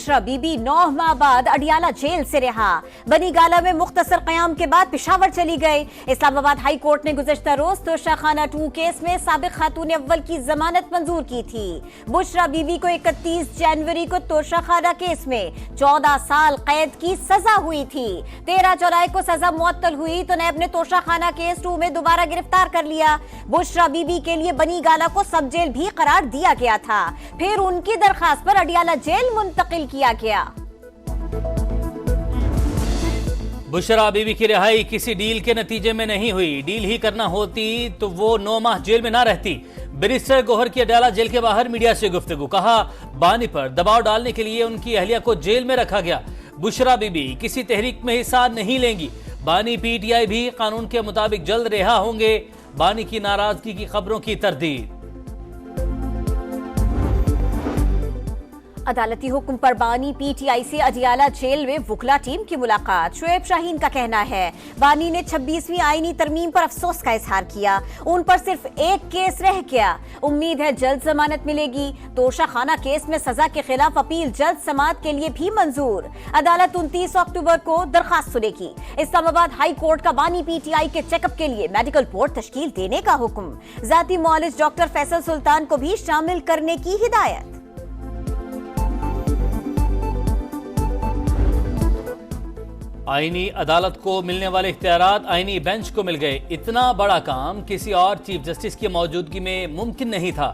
बुशरा बीबी 9 माह बाद अडियाला जेल से रिहा। बनी गाला में मुख्तसर क़याम के बाद पेशावर चली गई। इस्लामाबाद हाई कोर्ट ने गुज़श्ता रोज तोशाखाना 2 केस में साबिक खातून अव्वल की जमानत मंजूर की थी। बुशरा बीबी को 31 जनवरी को तोशाखाना केस में 14 साल कैद की सजा हुई थी। 13 जुलाई को सजा मुअत्तल हुई तो नैब ने तोशाखाना केस 2 में दोबारा गिरफ्तार कर लिया। बुशरा बीबी के लिए बनी गाला को सब जेल भी करार दिया गया था, फिर उनकी दरखास्त पर अडियाला जेल मुंतकिल किया गया। बुशरा बीबी की रिहाई किसी डील के नतीजे में नहीं हुई। डील ही करना होती तो वो 9 माह जेल में ना रहती। बैरिस्टर गौहर की अडियाला जेल के बाहर मीडिया से गुफ्तगू। कहा, बानी पर दबाव डालने के लिए उनकी अहलिया को जेल में रखा गया। बुशरा बीबी किसी तहरीक में हिस्सा नहीं लेंगी। बानी पीटीआई भी कानून के मुताबिक जल्द रिहा होंगे। बानी की नाराजगी की खबरों की तरदीद। अदालती हुक्म पर बानी पीटीआई से अडियाला जेल में वुकला टीम की मुलाकात। शोएब शाहीन का कहना है बानी ने 26वीं आईनी तरमीम पर अफसोस का इजहार किया। उन पर सिर्फ एक केस रह गया। उम्मीद है जल्द जमानत मिलेगी। तोशाखाना केस में सजा के खिलाफ अपील जल्द समाअत के लिए भी मंजूर। अदालत 29 अक्टूबर को दरखास्त सुनेगी। इस्लामाबाद हाई कोर्ट का बानी पीटीआई के चेकअप के लिए मेडिकल बोर्ड तश्कील देने का हुक्म। जाती मुआलिज डॉक्टर फैसल सुल्तान को भी शामिल करने की हिदायत। आईनी अदालत को मिलने वाले इख्तियारात आईनी बेंच को मिल गए। इतना बड़ा काम किसी और चीफ जस्टिस की मौजूदगी में मुमकिन नहीं था।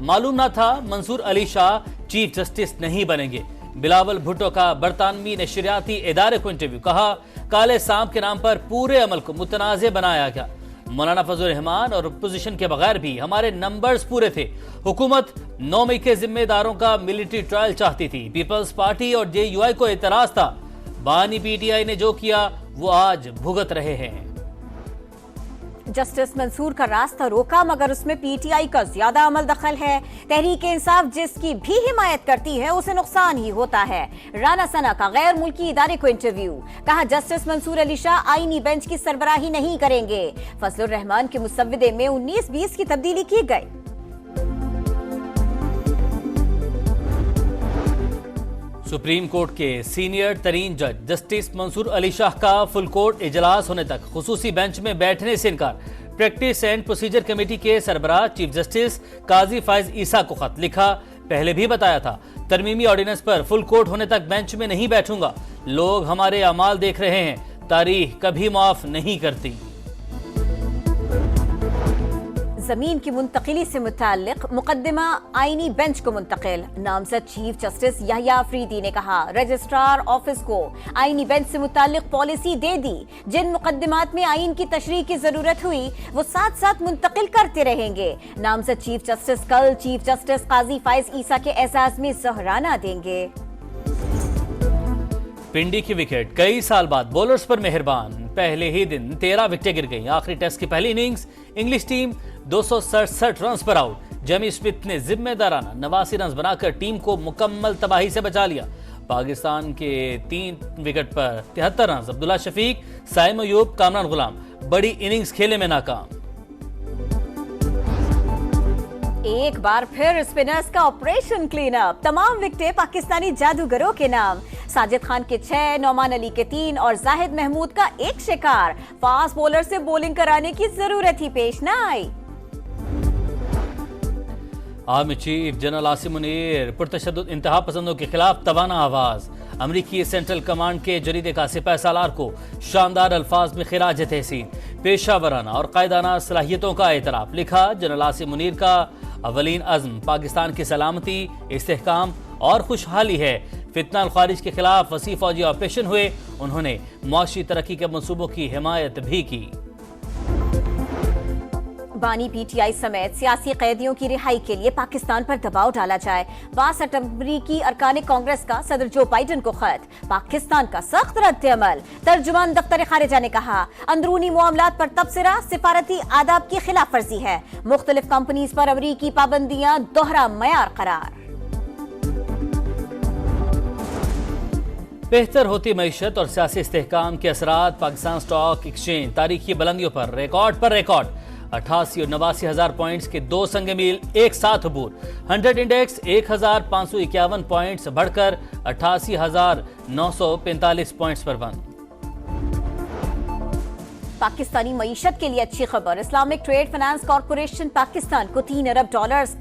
मालूम न था मंसूर अली शाह चीफ जस्टिस नहीं बनेंगे। बिलावल भुट्टो का बरतानवी नशरियाती इदारे को इंटरव्यू। कहा, काले सांप के नाम पर पूरे अमल को मुतनाज़े बनाया गया। मौलाना फजल रहमान और अपोजिशन के बगैर भी हमारे नंबर्स पूरे थे। हुकूमत 9 मई के जिम्मेदारों का मिलिट्री ट्रायल चाहती थी। पीपल्स पार्टी और जेयूआई को एतराज था। बानी पीटीआई ने जो किया वो आज भुगत रहे हैं। जस्टिस मंसूर का रास्ता रोका मगर उसमें पीटीआई का ज्यादा अमल दखल है। तहरीक इंसाफ जिसकी भी हिमायत करती है उसे नुकसान ही होता है। राना सना का गैर मुल्की इदारे को इंटरव्यू। कहा, जस्टिस मंसूर अली शाह आईनी बेंच की सरबराही नहीं करेंगे। फजलुर रहमान के मुसव्विदे में 19-20 की तब्दीली की गई। सुप्रीम कोर्ट के सीनियर तरीन जज जस्टिस मंसूर अली शाह का फुल कोर्ट इजलास होने तक खुसूसी बेंच में बैठने से इनकार। प्रैक्टिस एंड प्रोसीजर कमेटी के सरबराह चीफ जस्टिस काजी फाइज ईसा को खत लिखा। पहले भी बताया था तरमीमी ऑर्डिनेंस पर फुल कोर्ट होने तक बेंच में नहीं बैठूंगा। लोग हमारे अमाल देख रहे हैं, तारीख कभी माफ नहीं करती। जमीन की मुंतकिली से मुताल्लिक मुकदमा आईनी बेंच को मुंतकिल। नामजद चीफ जस्टिस याह्या अफरीदी ने कहा, रजिस्ट्रार ऑफिस को आईनी बेंच से मुताल्लिक पॉलिसी दे दी। जिन मुकदमात में आईन की तशरीह की जरूरत हुई वो साथ साथ मुंतकिल करते रहेंगे। नामजद चीफ जस्टिस कल चीफ जस्टिस काजी फाइज ईसा के एजाज में जहराना देंगे। पिंडी की विकेट कई साल बाद बॉलर्स पर मेहरबान। पहले ही दिन 13 विकेटें गिर गईं। आखिरी टेस्ट की पहली इनिंग्स इंग्लिश टीम 267 रन पर आउट। जेमी स्मिथ ने जिम्मेदाराना 89 रन बनाकर टीम को मुकम्मल तबाही से बचा लिया। पाकिस्तान के 3 विकेट पर 73 रन। अब्दुल्ला शफीक, साइम अयूब, कामरान गुलाम बड़ी इनिंग्स खेले में नाकाम। एक बार फिर स्पिनर्स का ऑपरेशन क्लीन अप। तमाम विकेटें पाकिस्तानी जादूगरों के नाम। साजिद खान के 6, नौमान अली के 3 और जाहिद महमूद का 1 शिकार। फास्ट बॉलर से बॉलिंग कराने की जरूरत ही पेश न आई। Army chief general Asim Munir पुरतशद्दुद इंतहा पसंदों के खिलाफ तवाना आवाज। अमरीकी सेंट्रल कमांड के जरीदे का सिपाही सालार को शानदार अल्फाज में खिराज तहसीन, पेशावराना और कायदाना सलाहियतों का एतराफ। लिखा, जनरल आसिम मुनीर का अवलीन अज़्म पाकिस्तान की सलामती, इस्तेहकाम और खुशहाली है। फितना अल खारिज के खिलाफ वसी फौजी ऑपरेशन हुए। उन्होंने मुआशी तरक्की के मंसूबों की हिमायत भी की। बानी पीटीआई समेत सियासी कैदियों की रिहाई के लिए पाकिस्तान पर दबाव डाला जाए। 62 अमरीकी अरकान कांग्रेस का सदर जो बाइडन को खत। पाकिस्तान का सख्त रद्द-ए-अमल। तर्जुमान दफ्तर खारिजा ने कहा, अंदरूनी मामलात पर तबसरा सिफारती आदाब की खिलाफ वर्जी है। मुख्तलिफ कंपनीज पर अमरीकी पाबंदियां दोहरा मयार करार। बेहतर होती मईशत और सियासी इस्तेहकाम के असरात। पाकिस्तान स्टॉक एक्सचेंज तारीखी बुलंदियों पर रिकॉर्ड। 88 और 89,000 पॉइंट्स के दो संग मील एक साथ अबूर। 100 इंडेक्स 1,551 पॉइंट्स बढ़कर 88,945 पॉइंट्स पर बंद। पाकिस्तानी मईशत के लिए अच्छी खबर, Islamic trade finance corporation Pakistan को $3 अरब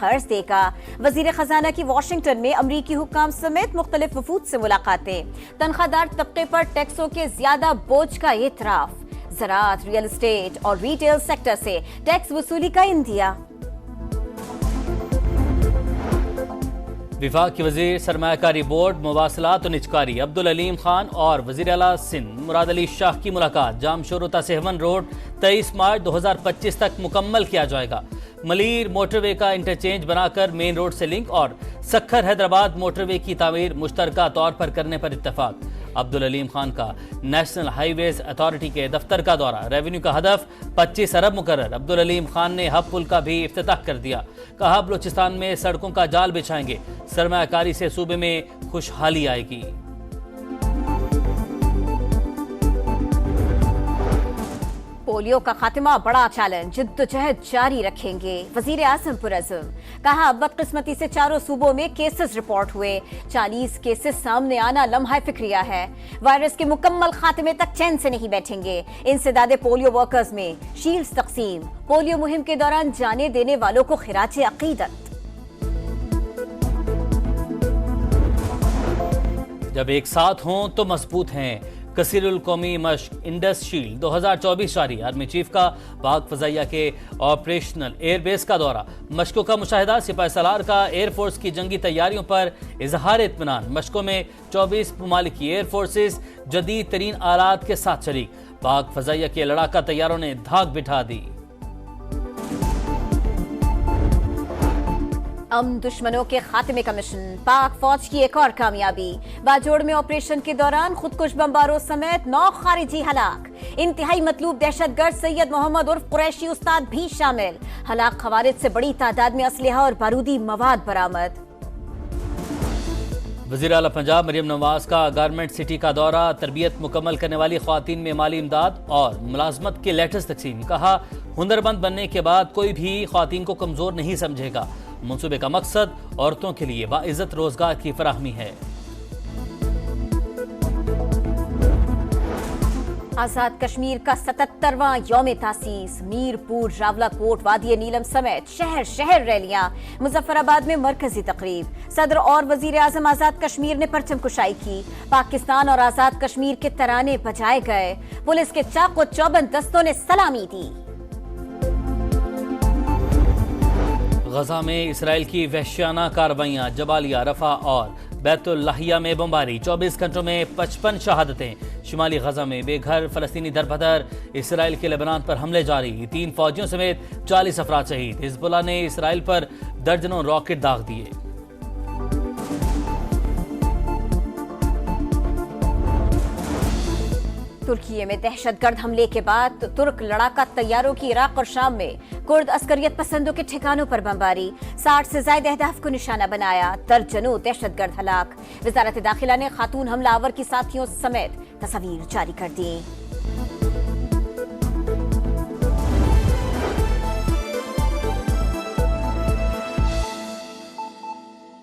कर्ज देगा। वजीर खजाना की वाशिंगटन में अमरीकी हुक्काम समेत मुख्तलिफ वफूद से मुलाकातें। तनख्वाहदार तबके पर टैक्सों के ज्यादा बोझ का एतराफ। ज़राअत, रियल एस्टेट और रिटेल सेक्टर से टैक्स वसूली का इंदिया। विफाक की वजीर सरमायाकारी बोर्ड मवासलात और निजकारी अब्दुल अलीम खान और वजीर आला सिंध मुराद अली शाह की मुलाकात। जाम शोरता सेहवन रोड 23 मार्च 2025 तक मुकम्मल किया जाएगा। मलीर मोटरवे का इंटरचेंज बनाकर मेन रोड से लिंक और सखर हैदराबाद मोटरवे की तामीर मुश्तरका तौर पर करने पर इत्तफाक। अब्दुल अलीम खान का नेशनल हाईवेज अथॉरिटी के दफ्तर का दौरा। रेवेन्यू का हदफ 25 अरब मुकर्रर। अब्दुल अलीम खान ने हब पुल का भी इफ्तिताह कर दिया। कहा बलूचिस्तान में सड़कों का जाल बिछाएंगे, सरमायाकारी से सूबे में खुशहाली आएगी। पोलियो का खात्मा बड़ा चैलेंज, जिद्दोजहद जारी रखेंगे। वजीर आज़म पुरअज़्म। कहा बदकिस्मती से चारों सूबों में केसेस रिपोर्ट हुए। 40 केसेस सामने आना लम्हा फिक्रिया है। वायरस के मुकम्मल खात्मे तक चैन से नहीं बैठेंगे। इंसदादे पोलियो वर्कर्स में शील्ड्स तकसीम। पोलियो मुहिम के दौरान जाने देने वालों को खिराज अकीदत। जब एक साथ हों तो मजबूत हैं। कसीरुल कौमी मश्क इंडस शील्ड 2024 जारी। आर्मी चीफ का पाक फजाइया के ऑपरेशनल एयरबेस का दौरा। मशकों का मुशाहिदा। सिपाही सलार का एयरफोर्स की जंगी तैयारियों पर इजहार इत्मीनान। मशकों में 24 ममालिक की एयरफोर्सेस जदीद तरीन आलात के साथ शरीक। पाक फजाइया के लड़ाका तैयारों ने धाक बिठा दी। दुश्मनों के खात्मे का मिशन। पाक फौज की एक और कामयाबी। बाजोड़ में ऑपरेशन के दौरान खुदकुश बमबारों समेत 9 खारिजी हलाक। इंतहाई मतलूब दहशतगर्द सैयद मोहम्मद उर्फ कुरैशी उस्ताद भी शामिल। हलाक खवारिज से बड़ी तादाद में असलहा और बारूदी मवाद बरामद। वज़ीर आला पंजाब मरियम नवाज का गारमेंट सिटी का दौरा। तरबियत मुकम्मल करने वाली ख्वातीन में माली इमदाद और मुलाजमत के लेटर्स तकसीम। कहा हुनरमंद बनने के बाद कोई भी ख्वातीन को कमजोर नहीं समझेगा। मंसूबे का मकसद औरतों के लिए बाइज्जत रोजगार की फराहमी है। आजाद कश्मीर का 77वां यौम तासीस। मीरपुर, रावलाकोट, वादी नीलम समेत शहर शहर रैलियां। मुजफ्फराबाद में मरकजी तकरीब। सदर और वजीर आजम आजाद कश्मीर ने परचम कुशाई की। पाकिस्तान और आजाद कश्मीर के तराने बजाए गए। पुलिस के चाक और चौबंद दस्तों ने सलामी दी। गजा में इसराइल की वहशियाना कार्रवाइयां। जबालिया, रफा और बैतुल लाहिया में बमबारी। 24 घंटों में 55 शहादतें। शुमाली गजा में बेघर फलस्तीनी दरबदर। इसराइल के लेबनान पर हमले जारी। 3 फौजियों समेत 40 अफराद शहीद। हिजबुल्लाह ने इसराइल पर दर्जनों रॉकेट दाग दिए। तुर्की में दहशतगर्द हमले के बाद तुर्क लड़ाका तैयारों की इराक और शाम में कुर्द अस्करियत पसंदों के ठिकानों पर बमबारी। 60 से ज्यादा अहदाफ को निशाना बनाया। दर्जनों दहशतगर्द हलाक। वजारत दाखिला ने खातून हमलावर की साथियों समेत तस्वीर जारी कर दी।